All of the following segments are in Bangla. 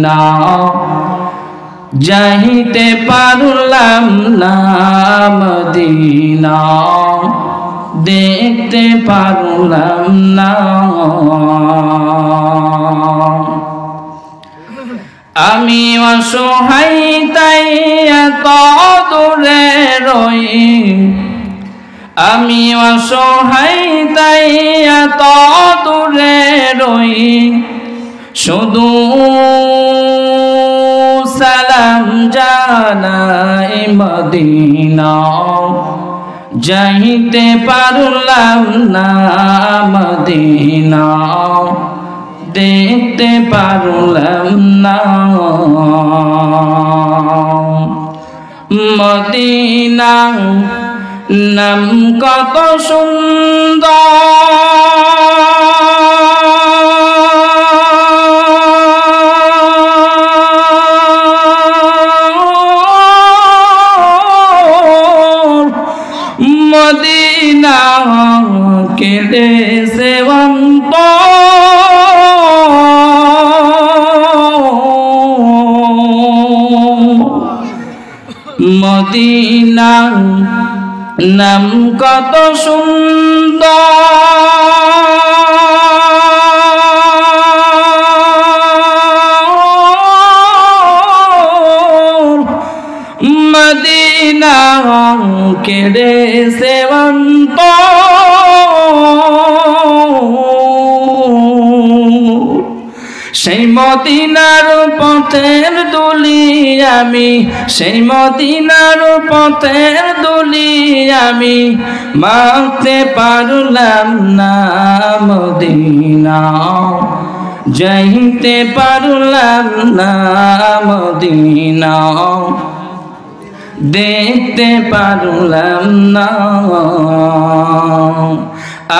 মদিনা যাইতে পারলাম না মদিনা দেখতে পারলাম না আমি অসহায় তাই এত দূরে রই আমি অসহায় তাই এত দূরে রই শুধু সালাম জানাই মদিনা যাইতে পারলাম না মদিনা দেখতে পারলাম না মদিনা নাম কত সুন্দর মদিনা কেড়ে সেবন্ত মদিনা নাম কত সুন্দর মদিনা কেড়ে সেবন্ত সেই মদিনার পথের দুলি আমি সেই মদিনার পথের দুলি আমি মাখতে পারলাম না মদিনা যাইতে পারলাম না মদিনা দেখতে পারলাম না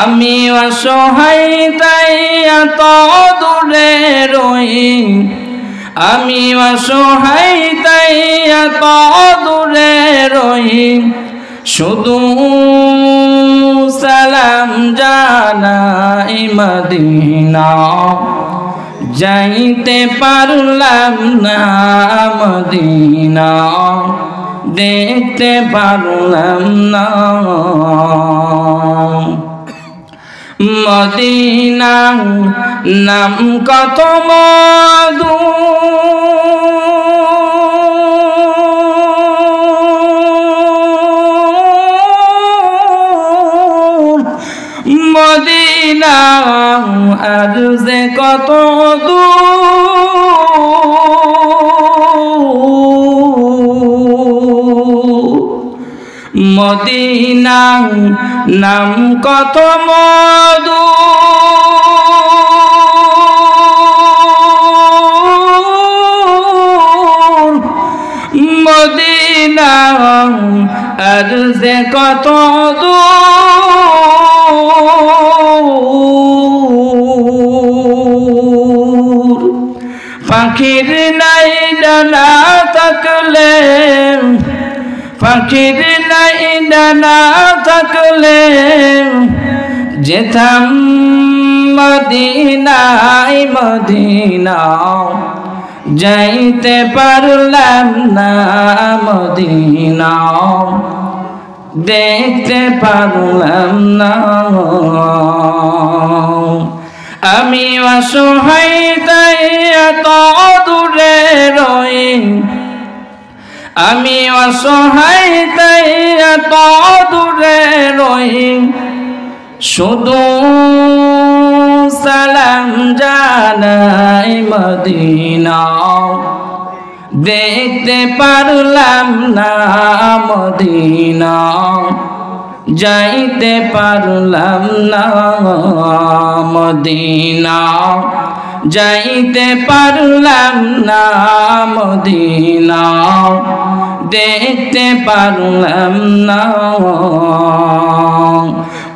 আমি অসহায় তাই এত দূরে রই আমি অসহায় তাই এত দূরে রই শুধু সালাম জানাই মদিনা যাইতে পারলাম না মদিনা দেখতে পারলাম না মদিনা নাম কত মধু মদিনা আর যে কত মদিনা নাম কত মধু মদিনা আর যে কত পাখির নাই ডানা থাকলে পাখির নাই ডানা থাকলে যেতাম মদিনায় মদিনা যাইতে পারলাম না মদিনা দেখতে পারলাম না আমি অসহায় তাই এত দূরে রই আমি অসহায় তাই এত দূরে রই শুধু সালাম জানাই মদিনা দেখতে পারলাম না মদিনা যাইতে পারলাম না মদিনা যাইতে পারলাম না মদিনা দেখতে পারলাম না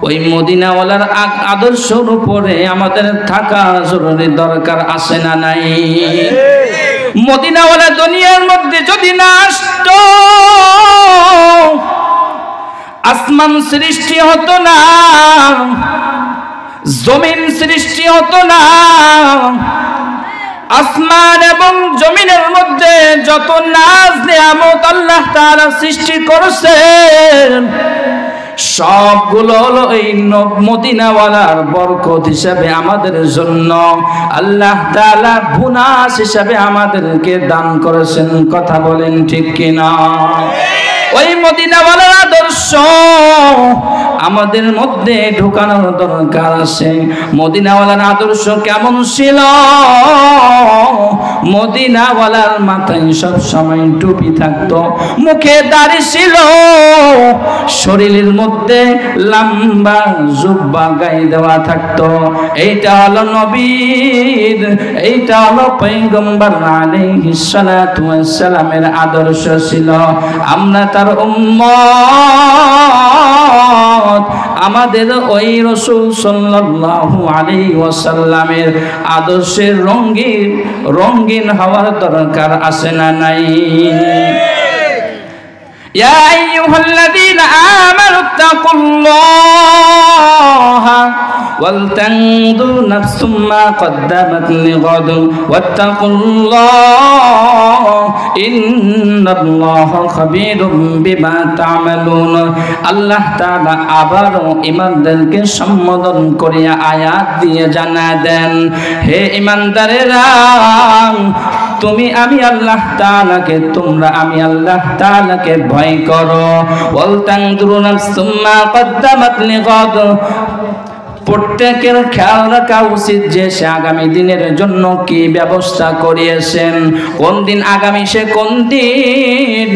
ওই মদিনাওয়ালার আদর্শের উপরে আমাদের থাকা জরুরি দরকার আছে না নাই মদিনাওয়ালা দুনিয়ার মধ্যে যদি না আসতো আসমান সৃষ্টি হতো না জমিন সৃষ্টি হতো না আসমান এবং যত নাজ নিয়ামত আল্লাহ তাআলা সৃষ্টি করেছেন সবগুলো হলো এই মদিনাওয়ালার বরকত হিসাবে আমাদের জন্য আল্লাহ তাআলা বোনাস হিসাবে আমাদেরকে দান করেছেন। কথা বলেন ঠিক কিনা? ওই মদিনাওয়ালার আদর্শ আমাদের মধ্যে ঢোকানোর দরকার আছে। মদিনাওয়ালার আদর্শ কেমন ছিল? মদিনাওয়ালার মাথায় সব সময় টুপি থাকতো, মুখে দাড়ি ছিল, শরীরের মধ্যে লম্বা জুব্বা গায়ে দেওয়া থাকতো। এইটা হলো নবীর, এইটা হলো পয়গম্বর আলাইহিস সালাতু ওয়াস সালামের আদর্শ ছিল। আমরা তার উম্মত, আমাদের ওই রাসূল সাল্লাল্লাহু আলাইহি ওয়াসাল্লামের আদর্শের রঙিন হওয়ার দরকার আছে না নাই? ইয়া আইয়ুহাল্লাযীনা আমানু তাকুল্লাহা ওয়ালতানজুর নাফসুম মা কদ্দামাত লিগাদ ওয়াত্তাকুল্লাহ ইন্নাল্লাহা খাবীরুম বিমা তা'মালুন। আল্লাহ তাআলা আবারও ঈমানদারকে সম্বোধন করিয়া আয়াত দিয়ে জানা দেন, হে ঈমানদারেরা, তুমি আমি আল্লাহ তাআলাকে, তোমরা আমি আল্লাহ তাআলাকে ভয় করো। ওয়ালতানজুর নাফসুম মা কদ্দামাত লিগাদ, প্রত্যেকের খেয়াল রাখা উচিত যে সে আগামী দিনের জন্য কি ব্যবস্থা করিয়েছেন, কোন দিন আগামী সে কোন দিন।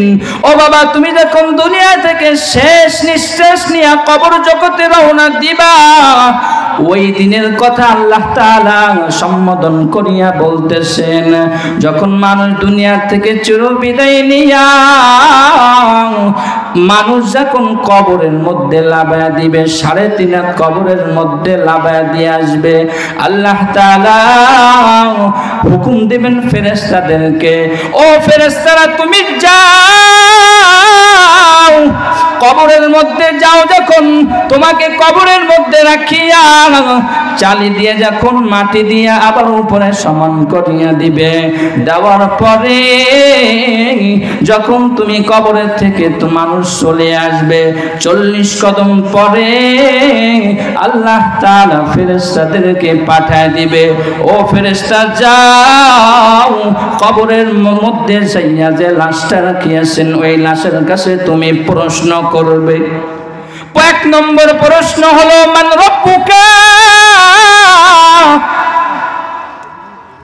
ও বাবা, তুমি যখন দুনিয়া থেকে শেষ নিঃশ্বাস নিয়ে কবর জগতে রওনা দিবা, ওই দিনের কথা আল্লাহ তাআলা সম্বোধন করিয়া বলতেছেন, যখন মানুষ দুনিয়া থেকে চিরবিদায় নিয়া মানুষ যখন কবরের মধ্যে লাফায়া দিবে, 3.5 কবরের মধ্যে লাফায়া দিয়ে আসবে, আল্লাহ তাআলা হুকুম দিবেন ফেরেশতাদেরকে, ও ফেরেশতারা তুমি যাও, কবরের মধ্যে যাও। যখন তোমাকে কবরের মধ্যে রাখিয়া চালি দিয়ে যখন মাটি দিয়ে আবার উপরে সমান করিয়া দিবে, দেওয়ার পরে যখন তুমি কবরের থেকে তো মানুষ চলে আসবে, 40 কদম পরে আল্লাহ তাআলা ফেরেশতাদেরকে পাঠায় দিবে, ও ফেরেশতা যাও, কবরের মধ্যে যাইয়া যে লাশটা রাখিয়াছেন ওই লাশের কাছে তুমি প্রশ্ন করবে। 1 নম্বর প্রশ্ন হলো মান রব্বুকা।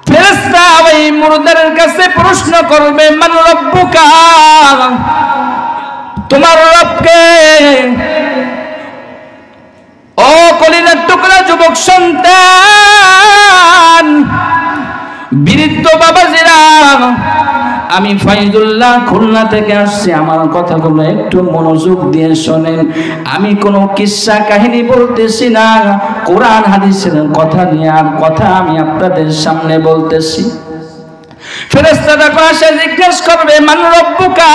ফেরেশতা ওই মুর্দারের কাছে প্রশ্ন করবে মান রব্বুকা, তোমার রবকে। ও কলিজার টুকরা যুবক সন্তান, বৃদ্ধ বাবাজিরা, আমি ফাইজুল্লাহ খুলনা থেকে আসছি, আমার কথাগুলো একটু মনোযোগ দিয়ে শোনেন। আমি কোনো কিস্সা কাহিনী বলতেছি না, কোরআন হাদিসের কথা নিয়ে আর কথা আমি আপনাদের সামনে বলতেছি। ফেরেশতারা আসে জিজ্ঞেস করবে মান রব্বুকা,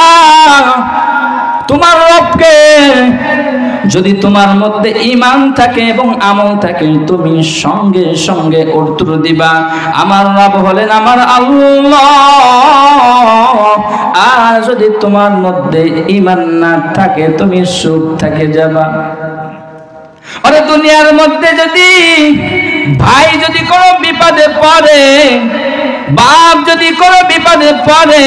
তোমার রবকে। যদি তোমার মধ্যে ঈমান থাকে এবং আমল থাকে, তুমি সঙ্গে সঙ্গে উত্তর দিবা আমার রব হলেন আমার আল্লাহ। আর যদি তোমার মধ্যে ঈমান না থাকে, তুমি চুপ থেকে যাবা। আরে দুনিয়ার মধ্যে যদি ভাই যদি কোনো বিপদে পড়ে, বাপ যদি কোনো বিপদে পড়ে,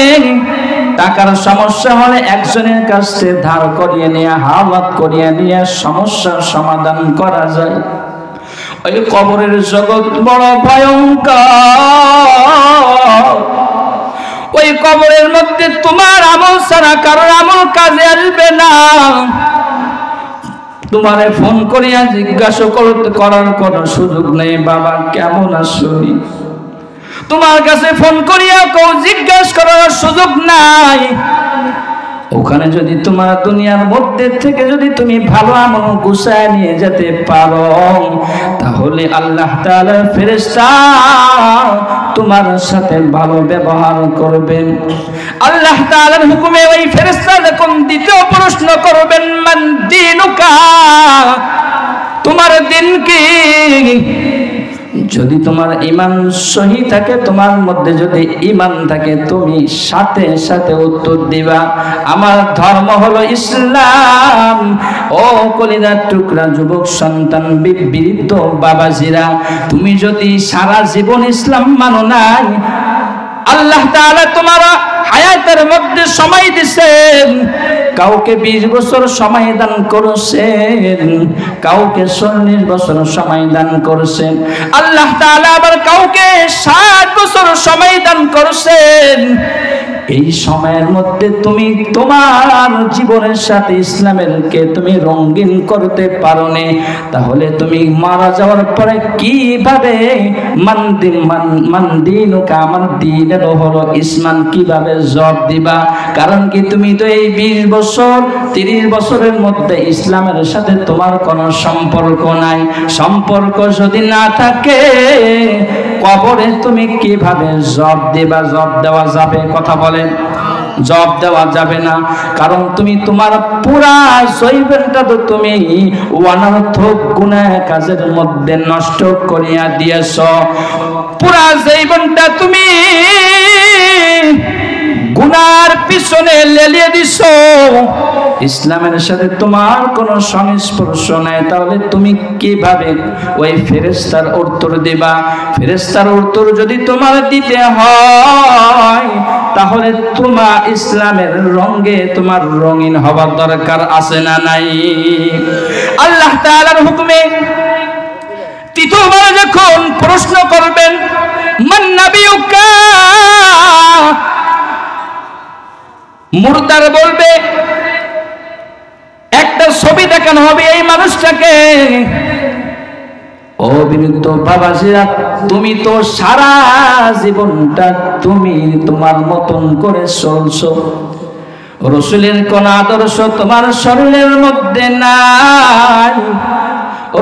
টাকার সমস্যা হলে একজনের কাছ থেকে ধার করিয়ে নিয়ে হাওলাত করিয়ে নিয়ে সমস্যার সমাধান করা যায়। ওই কবরের জগৎ বড় ভয়ঙ্কর। ওই কবরের মধ্যে তোমার আমল ছাড়া কারোর আমল কাজে আসবে না। তোমারে ফোন করিয়া জিজ্ঞাসা করার কোনো সুযোগ নেই, বাবা কেমন আছো। তোমার কাছে ফোন করিয়া কেউ জিজ্ঞাসা করার সুযোগ নাই। ওখানে যদি তোমার দুনিয়ার মধ্যে থেকে যদি তুমি ভালো আমল গুছায় নিয়ে যেতে পারো, তাহলে আল্লাহ তাআলার ফেরেশতা তোমার সাথে ভালো ব্যবহার করবেন। আল্লাহ তাআলার হুকুমে ওই ফেরেশতা যখন দ্বিতীয় প্রশ্ন করবেন মান দিনুকা, তোমার দিন কি। যদি তোমার ঈমান সহি থাকে, তোমার মধ্যে যদি ঈমান থাকে, তুমি সাথে সাথে উত্তর দিবা আমার ধর্ম হলো ইসলাম। ও কলিজার টুকরা যুবক সন্তান, বৃদ্ধ বাবাজিরা, তুমি যদি সারা জীবন ইসলাম মানো নাই, আল্লাহ তাআলা তোমার হায়াতের মধ্যে সময় দিয়েছেন। কাউকে 20 বছর সময় দান করেছেন, কাউকে 40 বছর সময় দান করেছেন। আল্লাহ তাআলা আবার কাউকে 60 বছর সময় দান করেছেন। এই সময়ের মধ্যে তুমি তোমার জীবনের সাথে ইসলামেরকে তুমি রঙিন করতে পারোনি, তাহলে তুমি মারা যাওয়ার পরে কিভাবে মানদিনুকা আমার দ্বীনের হলো ইসলাম কিভাবে জবাব দিবা? কারণ কি তুমি তো এই 20 বছর 30 বছরের মধ্যে ইসলামের সাথে তোমার কোনো সম্পর্ক নাই। সম্পর্ক যদি না থাকে, কবরে তুমি কিভাবে জবাব দিবা? জবাব দেওয়া যাবে? কথা বলেন, জবাব দেওয়া যাবে না। কারণ তুমি তোমার পুরা জৈবনটা তো তুমি অনর্থক গুনাহ কাজের মধ্যে নষ্ট করিয়া দিয়েছ। পুরা জৈবনটা তুমি গুনার পিছনে লেলিয়ে দিছ। ইসলামের সাথে তোমার কোনো সংস্পর্শ নাই, তাহলে তুমি কিভাবে ওই ফেরেশতার উত্তর দিবা? ফেরেশতার উত্তর যদি তোমার দিতে হয়, তাহলে তোমার ইসলামের রঙে তোমার রঙিন হওয়ার দরকার আছে না নাই? আল্লাহ তাআলার হুকুমে তৃতীয়বার যখন প্রশ্ন করবেন, মান নাবিয়ুকা, মুরদার বলবে, একটা ছবি দেখানো হবে এই মানুষটাকে। ও বিরুদ্ধ বাবাজিরা, তুমি তো সারা জীবনটা তুমি তোমার মতন করে চলছো, রসুলের কোন আদর্শ তোমার শরীরের মধ্যে নাই,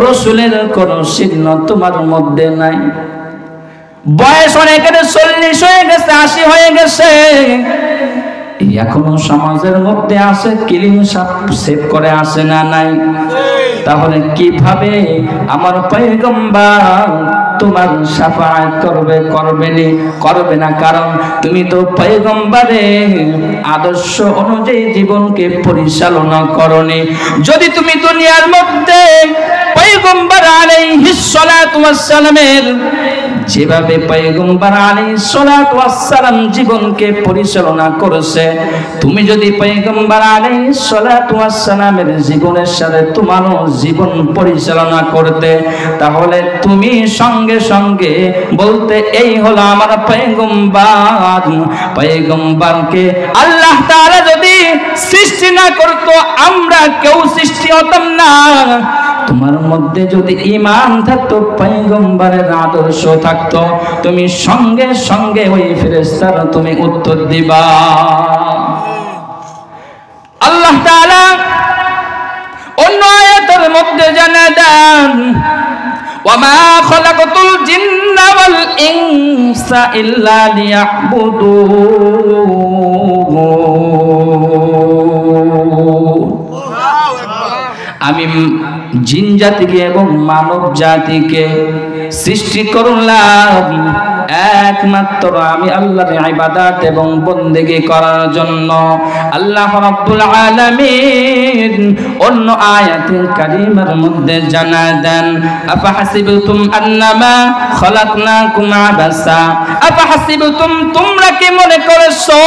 রসুলের কোন চিহ্ন তোমার মধ্যে নাই। বয়স অনেকের 40 হয়ে গেছে, 80 হয়ে গেছে, এখনো সমাজের মধ্যে আছে, ক্লিন সেভ করে আসে না নাই? তাহলে কিভাবে আমার পয়গম্বর তোমার শাফাআত করবে? করবে না। কারণ তুমি তো পয়গম্বরের আদর্শ অনুযায়ী জীবনকে পরিচালনা করনি। যদি তুমি দুনিয়ার মধ্যে পয়গম্বর আলাইহিস সালাতু ওয়াস সালামের যেভাবে পয়গম্বর আলাইহিস সালাতু ওয়াস সালাম জীবনকে পরিচালনা করেছে, তুমি যদি পয়গম্বর আলাইহিস সালাতু ওয়াস সালামের জীবনের সাথে তোমারও জীবন পরিচালনা করতে, তাহলে তুমি সঙ্গে সঙ্গে বলতে, এই হলো আমার পয়গম্বর। পয়গম্বরকে আল্লাহ তাআলা যদি সৃষ্টি না করতো, আমরা কেউ সৃষ্টি হতাম না। তোমার মধ্যে যদি ঈমান থাকতো, পয়গম্বরের আদর্শ থাকতো, তুমি সঙ্গে সঙ্গে ওই ফেরেশতার তুমি উত্তর দিবা। আল্লাহ তাআলা অন্য আয়াতের মধ্যে জানা দেন, ওয়ামা খালাকাতুল জিন্না ওয়াল ইনসা ইল্লা লিয়াবুদুন। আমি জিন জাতিকে এবং মানব জাতিকে সৃষ্টি করলাম একমাত্র আমি আল্লাহর ইবাদত এবং বন্দেগী করার জন্য। আল্লাহ রাব্বুল আলামিন অন্য আয়াতে কারিমার মধ্যে জানা দেন, আফাহাসিবতুম আন্নামা খালাকনাকুম আবাসা, আফাহাসিবতুম, তোমরা কি মনে করেছো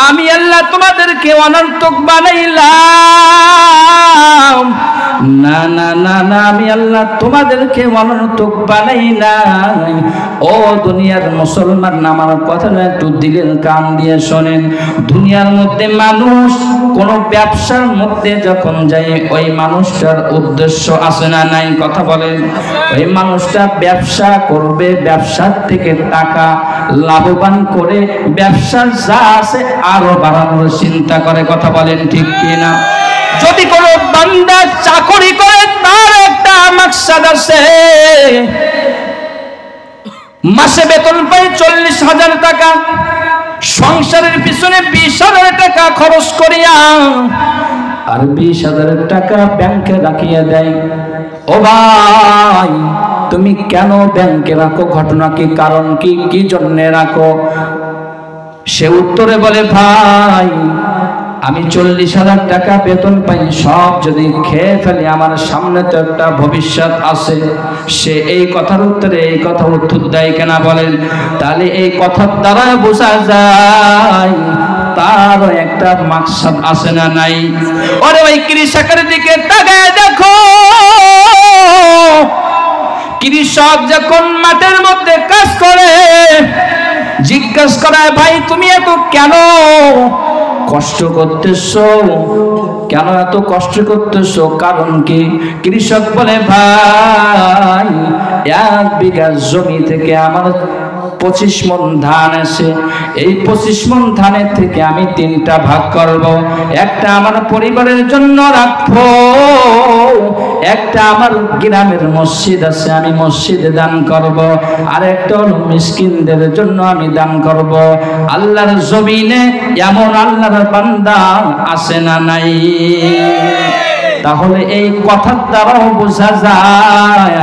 আমি আল্লাহ তোমাদেরকে অনর্থক বানাইলাম? না না না না, আমি আল্লাহ তোমাদেরকে অনর্থক বানাই নাই। ও দুনিয়ার মুসলমান, আমার কথাটা একটু দিলের কান দিয়ে শোনেন। দুনিয়ার মধ্যে মানুষ কোন ব্যবসার মধ্যে যখন যায়, ওই মানুষটার উদ্দেশ্য আছে না নাই? কথা বলেন। ওই মানুষটা ব্যবসা করবে, ব্যবসার থেকে টাকা লাভবান করে ব্যবসার যা আছে আরো বাড়ানোর চিন্তা করে। কথা বলেন ঠিক কিনা? যদি কোন বান্দা চাকরি করে, তার একটা মাকসাদ আছে, মাসে বেতন পাই 40,000 টাকা, সংসারের পিছনে 20,000 টাকা খরচ করিয়া আর 20,000 টাকা ব্যাংকে রাখিয়ে দেয়। ও ভাই, তুমি কেন ব্যাংকে রাখো? ঘটনা কি? কারণ কি? কি জন্যে রাখো? সে উত্তরে বলে, ভাই আমি 40,000 টাকা বেতন পাই, সব যদি খেয়ে ফেলি আমার সামনে তো একটা ভবিষ্যৎ আছে। সে এই কথার উত্তরে এই কথা উত্তর দেয় কেনা বলেন? তাহলে এই কথার দ্বারা বোঝা যায় তারও একটা মাকসাদ আছে না নাই? ওরে ওই কৃষকের দিকে তাকায় দেখো, কৃষক যখন মাঠের মধ্যে কাজ করে জিজ্ঞাসা করায়, ভাই তুমি এত কেন কষ্ট করতেছো? কেন এত কষ্ট করতেছো? কারণ কি? কৃষক বলে, ভাই 1 বিঘা জমি থেকে আমার 25 মণ ধান আসে। এই 25 মণ ধানের থেকে আমি 3টা ভাগ করব। একটা আমার পরিবারের জন্য রাখবো, একটা আমার গ্রামের মসজিদ আছে আমি মসজিদে দান করব, আর একটা হলো মিসকিনদের জন্য আমি দান করব। আল্লাহর জমিনে এমন আল্লাহর বান্দা আছে না নাই? তাহলে এই কথার দ্বারাও বোঝা যায়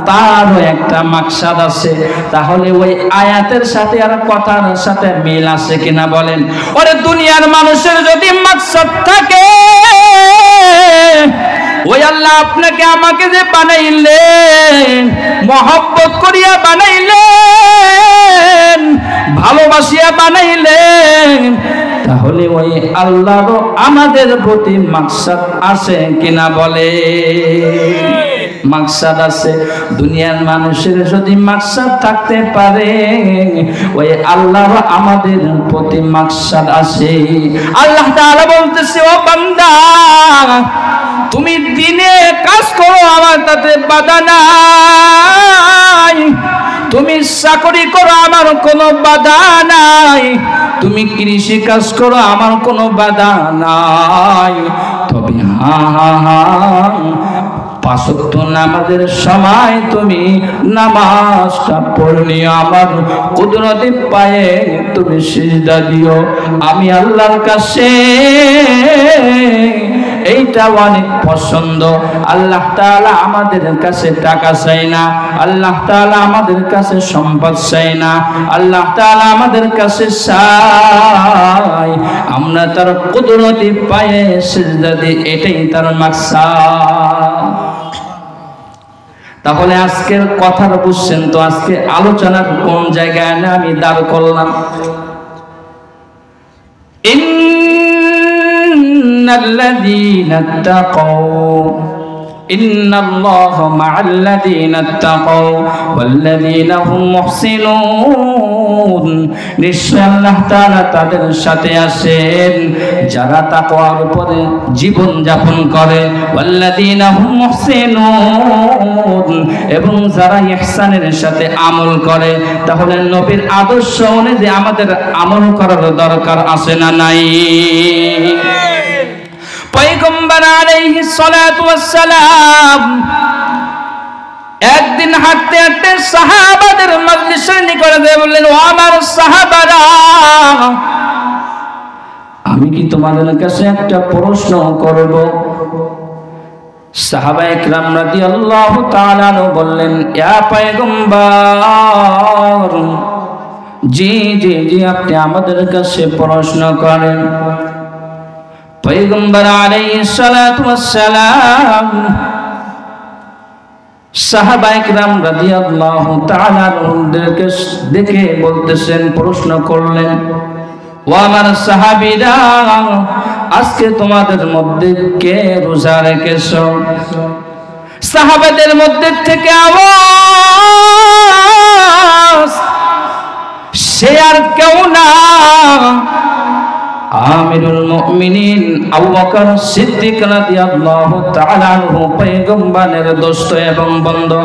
তারও একটা মাকসাদ আছে। তাহলে ওই আয়াতের সাথে আর কথার সাথে মিল আছে কিনা বলেন? ওরে দুনিয়ার মানুষের যদি মাকসাদ থাকে, ওই আল্লাহ আপনাকে আমাকে যে বানাইলেন, মহব্বত করিয়া বানাইলেন, ভালোবাসিয়া বানাইলেন, তাহলে ওই আল্লাহরও আমাদের প্রতি মাকসাদ আছে কিনা বলে? মাকসাদ আছে। দুনিয়ার মানুষের যদি মাকসাদ থাকতে পারে, ওই আল্লাহর আমাদের প্রতি মাকসাদ আছে। আল্লাহ তাআলা বলতেছে, ও বান্দা তুমি দিনে কাজ করো আমার তাতে বাধা নাই, তুমি চাকরি করো আমার কোনো বাধা নাই, তুমি কৃষি কাজ করো আমার কোনো বাধা নাই। তবে হ্যাঁ 5 ওয়াক্ত নামাজের সময় তুমি নামাজটা পড়নি, আমার কুদরতি পায়ে তুমি সিজদা দিও। আমি আল্লাহর কাছে এইটা অনেক পছন্দ। আল্লাহ তাআলা আমাদের কাছে টাকা চাই না, আল্লাহ তাআলা আমাদের কাছে সম্পদ চাই না, আল্লাহ তাআলা আমাদের কাছে চাই আমরা তার কুদরতি পায়ে সিজদা দিই, এটাই তার মাকসাদ। তাহলে আজকের কথাটা বুঝছেন তো? আজকে আলোচনার কোন জায়গায় না আমি দাঁড় করলাম? ইন্নাল্লাযীনা তাকাউ ইন্নাল্লাহা মা'আল্লাযীনা তাকাউ ওয়াল্লাযীনা হুম মুহসিনুন। নিশ্চয় আল্লাহ তাআলা তাদের সাথে আছেন যারা তাকওয়ার উপরে জীবন যাপন করে, ওয়াল্লাযীনা হুম মুহসিনুন, এবং যারা ইহসানের সাথে আমল করে। তাহলে নবীর আদর্শ অনুযায়ী আমাদের আমল করার দরকার আছে না নাই? পয়গম্বর আলাইহিস সালাতু ওয়াস সালাম একদিন হাঁটতে হাঁটতে সাহাবাদের মজলিসের নিকটে গিয়ে বললেন, ও আমার সাহাবারা, আমি কি তোমাদের কাছে একটা প্রশ্ন করব? সাহাবায়ে কিরাম রাদিয়াল্লাহু তাআলা বললেন, ইয়া পয়গম্বর, জি জি জি আপনি আমাদের কাছে প্রশ্ন করেন। পয়গম্বর আলাইহিস সালাতু ওয়াস সালাম সাহাবায়ে কিরাম রাদিয়াল্লাহু তাআলা ওদেরকে দেখে বলতেছেন, প্রশ্ন করলেন, ও আমার সাহাবীরা, আজকে তোমাদের মধ্যে কে রোজা রেখেছো? সাহাবাদের মধ্যে থেকে আওয়াজ, সে আর কেউ না, আমিরুল মুমিনিন আবু বকর সিদ্দিক রাদিয়াল্লাহু তাআলা আনহু, পয়গম্বরের দোস্ত এবং বন্ধু।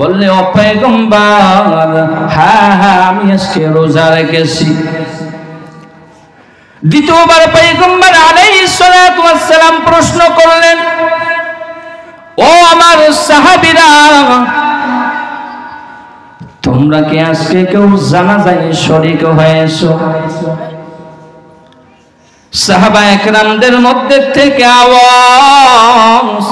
বললে, ও পয়গম্বর, হ্যাঁ হ্যাঁ আমি আজকে রোজা রেখেছি। দ্বিতীয়বার পয়গম্বর আলাইহিস সালাতু ওয়াস সালাম প্রশ্ন করলেন, ও আমার সাহাবীরা, তোমরা কি আজকে কেউ জানাজায় শরীক হয়েছো? সাহাবায়ে কেরামদের মধ্যে থেকে আওয়াজ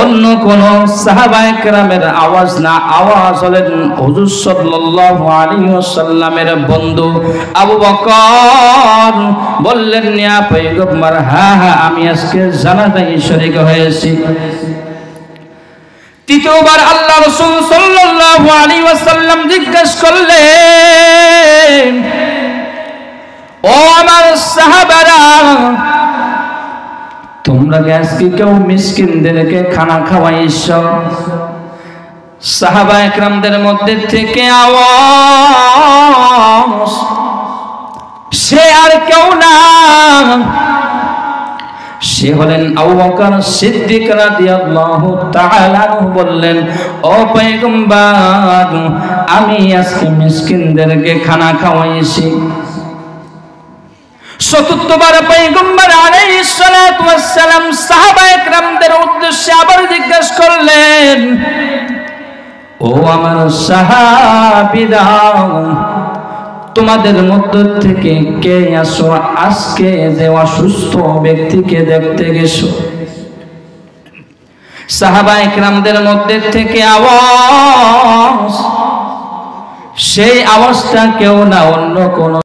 অন্য কোন সাহাবায়ে কেরামের আওয়াজ না, আওয়াজ হলেন হুজুর সাল্লাল্লাহু আলাইহি ওয়াসাল্লামের বন্ধু আবু বকর। বললেন, ইয়া পয়গম্বর, হ্যাঁ হ্যাঁ, আমি আজকে জানাজায় শরীক হয়েছি। তৃতীয়বার আল্লাহ রাসূল সাল্লাল্লাহু আলাইহি ওয়াসাল্লাম জিজ্ঞাসা করলেন, ও আমার সাহাবারা, তোমরা আজকে কেউ মিসকিনদেরকে খানা খাওয়াইছো? সাহাবায়ে কেরামদের মধ্যে থেকে আওয়াজ, সে আর কেউ না, সে হলেন আবু বকর সিদ্দিক রাদিয়াল্লাহু তাআলা আনহু। বললেন, ও পয়গম্বর, আমি আজকে মিসকিনদেরকে খানা খাওয়াইছি। চতুর্থবার পয়গম্বর আলাইহিস সালাতু ওয়াস সালাম সাহাবায়ে কেরামদের উদ্দেশ্যে আবার জিজ্ঞাসা করলেন, ও আমার সাহাবীরা, তোমাদের মধ্য থেকে কে আসো আজকে যে অসুস্থ ব্যক্তিকে দেখতে গেছো? সাহাবায়ে কেরামদের মধ্যে থেকে আওয়াজ, সেই আওয়াজটা কেউ না, অন্য কোন